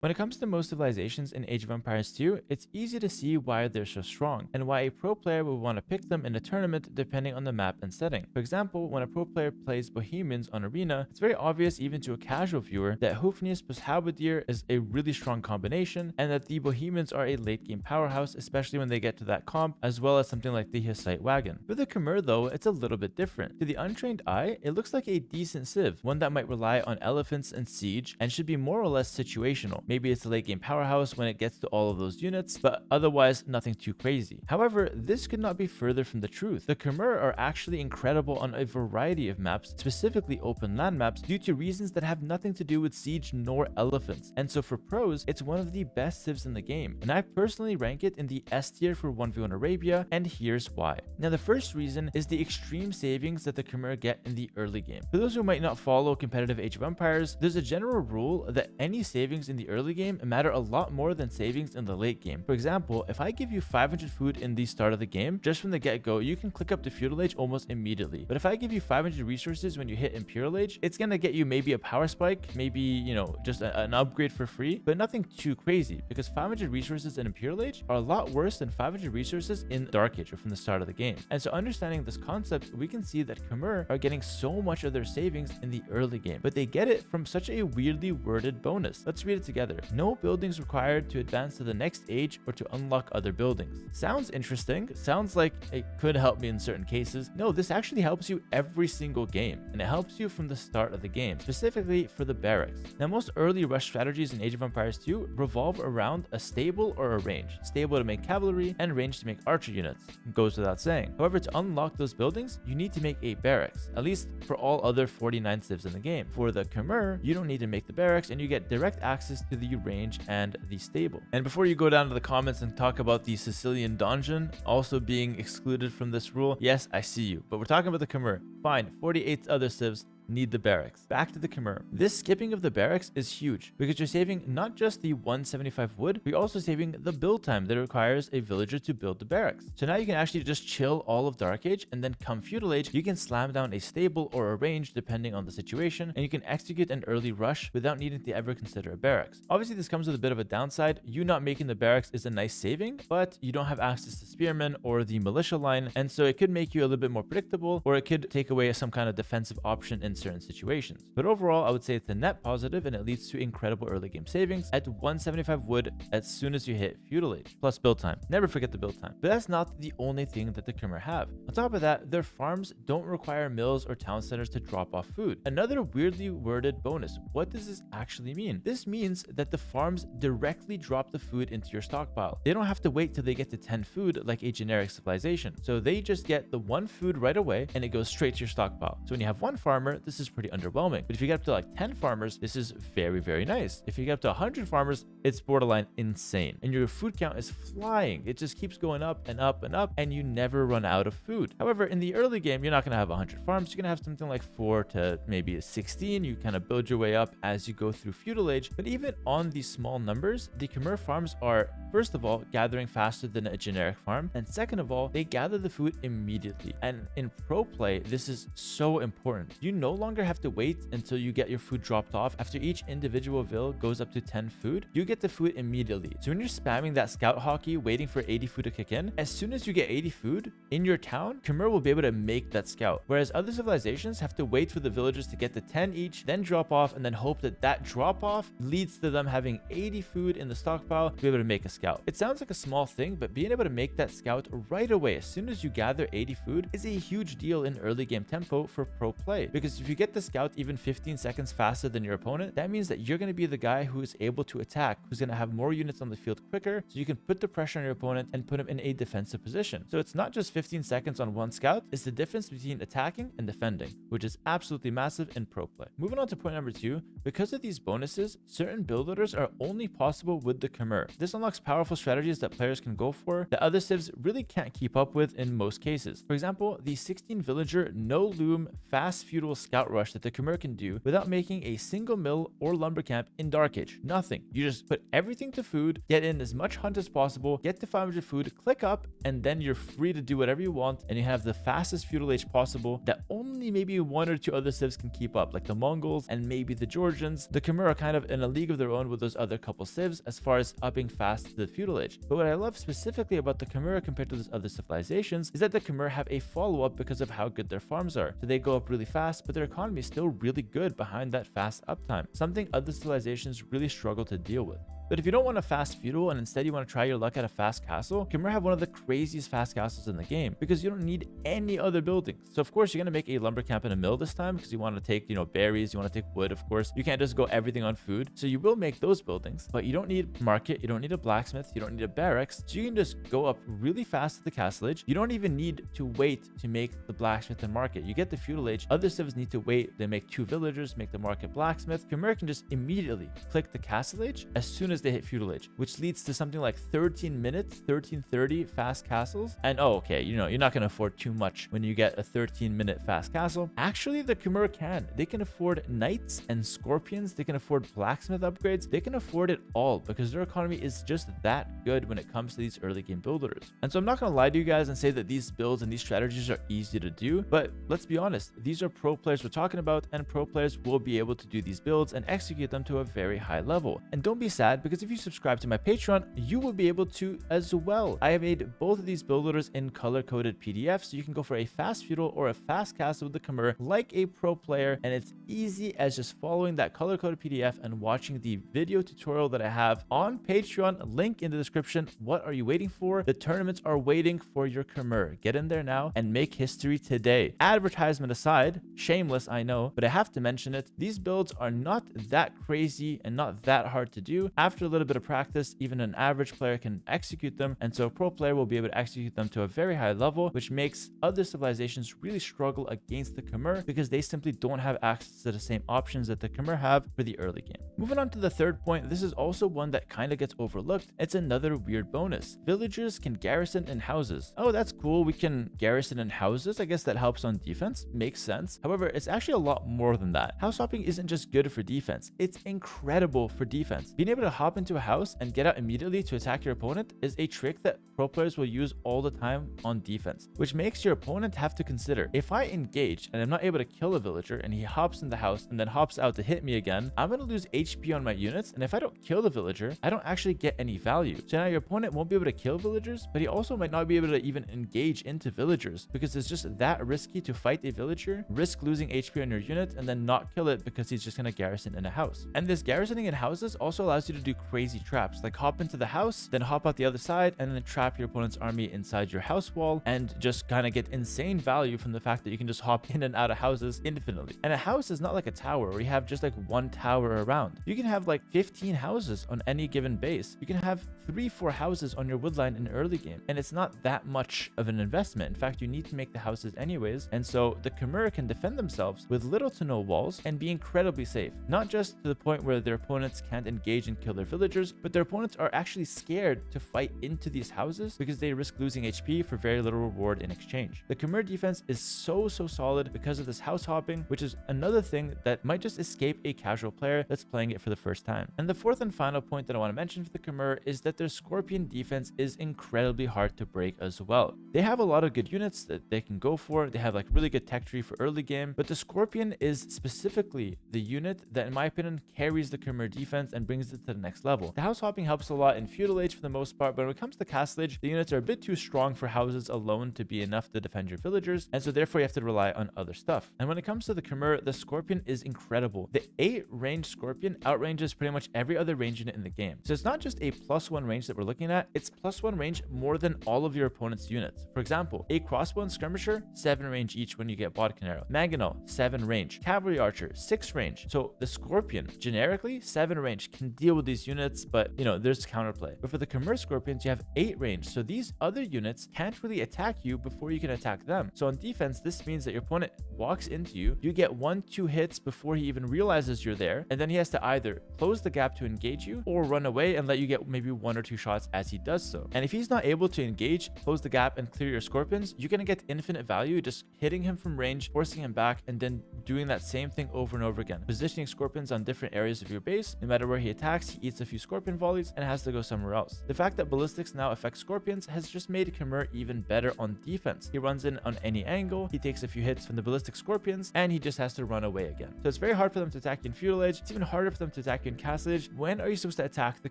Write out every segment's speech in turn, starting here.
When it comes to most civilizations in Age of Empires 2, it's easy to see why they're so strong, and why a pro player would want to pick them in a tournament depending on the map and setting. For example, when a pro player plays Bohemians on Arena, it's very obvious even to a casual viewer that Hoofnius plus Halberdier is a really strong combination, and that the Bohemians are a late game powerhouse, especially when they get to that comp, as well as something like the Hussite Wagon. For the Khmer though, it's a little bit different. To the untrained eye, it looks like a decent civ, one that might rely on elephants and siege, and should be more or less situational. Maybe it's a late game powerhouse when it gets to all of those units, but otherwise nothing too crazy. However, this could not be further from the truth. The Khmer are actually incredible on a variety of maps, specifically open land maps, due to reasons that have nothing to do with siege nor elephants. And so for pros, it's one of the best civs in the game, and I personally rank it in the S tier for 1v1 Arabia, and here's why. Now the first reason is the extreme savings that the Khmer get in the early game. For those who might not follow competitive Age of Empires, there's a general rule that any savings in the early game matter a lot more than savings in the late game. For example, if I give you 500 food in the start of the game, just from the get-go, you can click up to Feudal Age almost immediately. But if I give you 500 resources when you hit Imperial Age, it's gonna get you maybe a power spike, maybe, you know, just an upgrade for free, but nothing too crazy, because 500 resources in Imperial Age are a lot worse than 500 resources in Dark Age or from the start of the game. And so understanding this concept, we can see that Khmer are getting so much of their savings in the early game, but they get it from such a weirdly worded bonus. Let's read it together. No buildings required to advance to the next age or to unlock other buildings. Sounds interesting. Sounds like it could help me in certain cases. No, this actually helps you every single game, and it helps you from the start of the game, specifically for the barracks. Now, most early rush strategies in Age of Empires 2 revolve around a stable or a range. Stable to make cavalry, and range to make archer units. It goes without saying. However, to unlock those buildings, you need to make a barracks, at least for all other 49 civs in the game. For the Khmer, you don't need to make the barracks, and you get direct access to the range and the stable. And before you go down to the comments and talk about the Sicilian donjon also being excluded from this rule, yes, I see you, but we're talking about the Khmer. Fine, 48 other civs need the barracks. Back to the Khmer. This skipping of the barracks is huge because you're saving not just the 175 wood, but you're also saving the build time that requires a villager to build the barracks. So now you can actually just chill all of Dark Age, and then come Feudal Age, you can slam down a stable or a range depending on the situation, and you can execute an early rush without needing to ever consider a barracks. Obviously, this comes with a bit of a downside. You not making the barracks is a nice saving, but you don't have access to spearmen or the militia line, and so it could make you a little bit more predictable, or it could take away some kind of defensive option in certain situations. But overall, I would say it's a net positive, and it leads to incredible early game savings at 175 wood as soon as you hit Feudal Age, plus build time. Never forget the build time. But that's not the only thing that the Khmer have. On top of that, their farms don't require mills or town centers to drop off food. Another weirdly worded bonus. What does this actually mean? This means that the farms directly drop the food into your stockpile. They don't have to wait till they get to 10 food like a generic civilization. So they just get the one food right away, and it goes straight to your stockpile. So when you have one farmer, this is pretty underwhelming. But if you get up to like 10 farmers, this is very, very nice. If you get up to 100 farmers, it's borderline insane. And your food count is flying. It just keeps going up and up and up, and you never run out of food. However, in the early game, you're not going to have 100 farms. You're going to have something like 4 to maybe 16. You kind of build your way up as you go through Feudal Age. But even on these small numbers, the Khmer farms are, first of all, gathering faster than a generic farm. And second of all, they gather the food immediately. And in pro play, this is so important. You no longer have to wait until you get your food dropped off. After each individual vill goes up to 10 food, you get the food immediately. So when you're spamming that scout hockey waiting for 80 food to kick in, as soon as you get 80 food in your town, Khmer will be able to make that scout. Whereas other civilizations have to wait for the villagers to get to 10 each, then drop off, and then hope that that drop off leads to them having 80 food in the stockpile to be able to make a scout. It sounds like a small thing, but being able to make that scout right away as soon as you gather 80 food is a huge deal in early game tempo for pro play. Because if you get the scout even 15 seconds faster than your opponent, that means that you're going to be the guy who is able to attack, who's going to have more units on the field quicker, so you can put the pressure on your opponent and put him in a defensive position. So it's not just 15 seconds on one scout, it's the difference between attacking and defending, which is absolutely massive in pro play. Moving on to point number 2, because of these bonuses, certain build orders are only possible with the Khmer. This unlocks powerful strategies that players can go for that other civs really can't keep up with in most cases. For example, the 16 villager no loom fast feudal scout rush that the Khmer can do without making a single mill or lumber camp in Dark Age. Nothing. You just put everything to food, get in as much hunt as possible, get to 500 food, click up, and then you're free to do whatever you want, and you have the fastest feudal age possible that only maybe one or two other civs can keep up, like the Mongols and maybe the Georgians. The Khmer are kind of in a league of their own with those other couple civs as far as upping fast to the feudal age. But what I love specifically about the Khmer compared to those other civilizations is that the Khmer have a follow-up because of how good their farms are. So they go up really fast, but their economy is still really good behind that fast uptime, something other civilizations really struggle to deal with. But if you don't want a fast feudal and instead you want to try your luck at a fast castle, Khmer have one of the craziest fast castles in the game because you don't need any other buildings. So of course you're going to make a lumber camp and a mill this time because you want to take, berries, you want to take wood, of course. You can't just go everything on food. So you will make those buildings, but you don't need market, you don't need a blacksmith, you don't need a barracks. So you can just go up really fast to the castle age. You don't even need to wait to make the blacksmith and market. You get the feudal age. Other civs need to wait. They make 2 villagers, make the market blacksmith. Khmer can just immediately click the castle age as soon as they hit feudal age, which leads to something like 13 minutes, 1330 fast castles. And okay, you're not going to afford too much when you get a 13-minute fast castle. Actually, the Khmer can. They can afford knights and scorpions. They can afford blacksmith upgrades. They can afford it all because their economy is just that good when it comes to these early game builders. And so I'm not going to lie to you guys and say that these builds and these strategies are easy to do, but let's be honest, these are pro players we're talking about, and pro players will be able to do these builds and execute them to a very high level. And don't be sad, because if you subscribe to my Patreon, you will be able to as well. I have made both of these builders in color-coded PDFs, so you can go for a fast feudal or a fast castle with the Khmer like a pro player, and it's easy as just following that color-coded PDF and watching the video tutorial that I have on Patreon. Link in the description. What are you waiting for? The tournaments are waiting for your Khmer. Get in there now and make history today. Advertisement aside, shameless, I know, but I have to mention it. These builds are not that crazy and not that hard to do. After a little bit of practice, even an average player can execute them, and so a pro player will be able to execute them to a very high level, which makes other civilizations really struggle against the Khmer because they simply don't have access to the same options that the Khmer have for the early game. Moving on to the third point, this is also one that kind of gets overlooked. It's another weird bonus. Villagers can garrison in houses. Oh, that's cool. We can garrison in houses. I guess that helps on defense. Makes sense. However, it's actually a lot more than that. House hopping isn't just good for defense. It's incredible for defense. Being able to hop into a house and get out immediately to attack your opponent is a trick that pro players will use all the time on defense, which makes your opponent have to consider, if I engage and I'm not able to kill a villager and he hops in the house and then hops out to hit me again, I'm going to lose HP on my units, and if I don't kill the villager, I don't actually get any value. So now your opponent won't be able to kill villagers, but he also might not be able to even engage into villagers because it's just that risky to fight a villager, risk losing HP on your unit, and then not kill it because he's just going to garrison in a house. And this garrisoning in houses also allows you to do crazy traps, like hop into the house, then hop out the other side, and then trap your opponent's army inside your house wall, and just kind of get insane value from the fact that you can just hop in and out of houses infinitely. And a house is not like a tower where you have just like one tower around. You can have like 15 houses on any given base. You can have 3-4 houses on your woodline in early game, and it's not that much of an investment. In fact, you need to make the houses anyways, and so the Khmer can defend themselves with little to no walls and be incredibly safe, not just to the point where their opponents can't engage and kill their villagers, but their opponents are actually scared to fight into these houses because they risk losing HP for very little reward in exchange. The Khmer defense is so solid because of this house hopping, which is another thing that might just escape a casual player that's playing it for the first time. And the fourth and final point that I want to mention for the Khmer is that their scorpion defense is incredibly hard to break as well. They have a lot of good units that they can go for. They have like really good tech tree for early game, but the scorpion is specifically the unit that, in my opinion, carries the Khmer defense and brings it to the next level. The house hopping helps a lot in feudal age for the most part, but when it comes to castle age, the units are a bit too strong for houses alone to be enough to defend your villagers, and so therefore you have to rely on other stuff. And when it comes to the Khmer, the scorpion is incredible. The 8 range scorpion outranges pretty much every other range unit in the game. So it's not just a +1 range that we're looking at, it's +1 range more than all of your opponent's units. For example, a crossbow and skirmisher, 7 range each when you get bodkin arrow. Mangonel, 7 range. Cavalry archer, 6 range. So the scorpion, generically, 7 range, can deal with these these units, but there's counterplay. But for the Khmer Scorpions, you have 8 range, so these other units can't really attack you before you can attack them. So on defense, this means that your opponent walks into you, you get 1-2 hits before he even realizes you're there, and then he has to either close the gap to engage you or run away and let you get maybe 1 or 2 shots as he does so. And if he's not able to engage, close the gap, and clear your Scorpions, you're gonna get infinite value just hitting him from range, forcing him back, and then doing that same thing over and over again, positioning Scorpions on different areas of your base. No matter where he attacks, he eats a few Scorpion volleys and has to go somewhere else. The fact that ballistics now affect Scorpions has just made Khmer even better on defense. He runs in on any angle, he takes a few hits from the ballistic Scorpions, and he just has to run away again. So it's very hard for them to attack you in Feudal Age. It's even harder for them to attack you in Castle Age. When are you supposed to attack the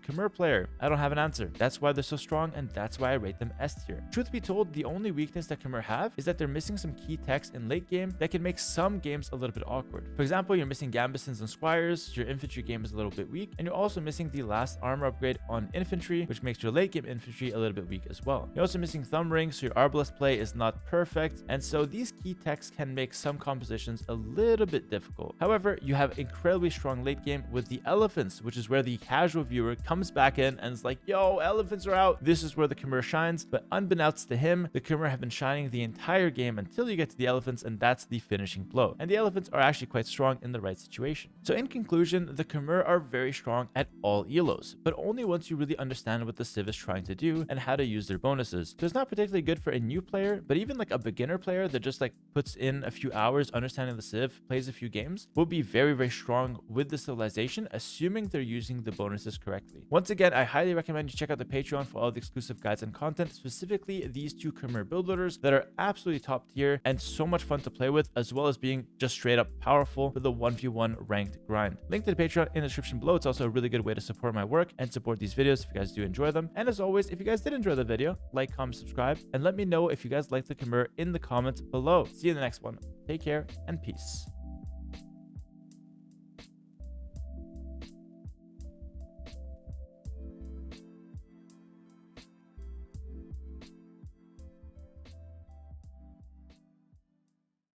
Khmer player? I don't have an answer. That's why they're so strong, and that's why I rate them S tier. Truth be told, the only weakness that Khmer have is that they're missing some key techs in late game that can make some games a little bit awkward. For example, you're missing Gambesons and Squires, your infantry game is a little bit weak, and you're also missing the last armor upgrade on infantry, which makes your late game infantry a little bit weak as well. You're also missing thumb rings, so your arbalest play is not perfect, and so these key techs can make some compositions a little bit difficult. However, you have incredibly strong late game with the elephants, which is where the casual viewer comes back in and is like, yo, elephants are out. This is where the Khmer shines. But unbeknownst to him, the Khmer have been shining the entire game until you get to the elephants, and that's the finishing blow. And the elephants are actually quite strong in the right situation. So in conclusion, the Khmer are very strong at all elos, but only once you really understand what the Civ is trying to do and how to use their bonuses. So it's not particularly good for a new player, but even like a beginner player that just like puts in a few hours understanding the Civ, plays a few games, will be very, very strong with the civilization, assuming they're using the bonuses correctly. Once again, I highly recommend you check out the Patreon for all the exclusive guides and content, specifically these 2 Khmer build loaders that are absolutely top tier and so much fun to play with, as well as being just straight up powerful for the 1v1 ranked grind. Link to the Patreon in the description below. It's also a really good way to support my work and support these videos if you guys do enjoy them. And as always, if you guys did enjoy the video, like, comment, subscribe, and let me know if you guys like the Khmer in the comments below. See you in the next one. Take care and peace.